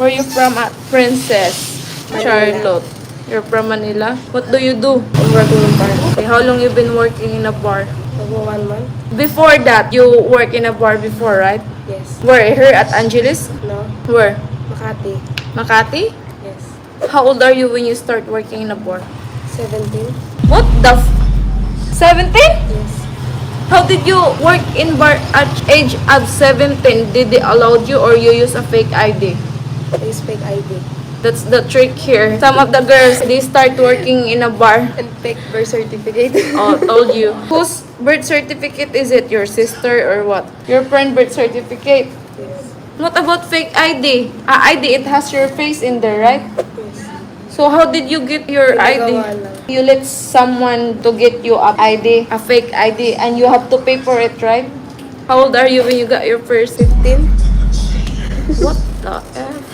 Where you from, Princess? Manila. Charlotte. You're from Manila? What do you do? I'm working in bar. Okay, how long you been working in a bar? Over 1 month? Before that, you work in a bar before, right? Yes. Where? Here at Angeles? No? Where? Makati? Makati? Yes. How old are you when you start working in a bar? 17? What the 17? Yes. How did you work in bar at age of 17? Did they allow you or you use a fake ID? I use fake ID. That's the trick here. Some of the girls, they start working in a bar. And fake birth certificate. Oh, told you. Whose birth certificate is it? Your sister or what? Your friend birth certificate. Yes. What about fake ID? ID, it has your face in there, right? Yes. So how did you get your ID? Pinagawa lang. You let someone to get you a ID, a fake ID, and you have to pay for it, right? How old are you when you got your first? 15? What the?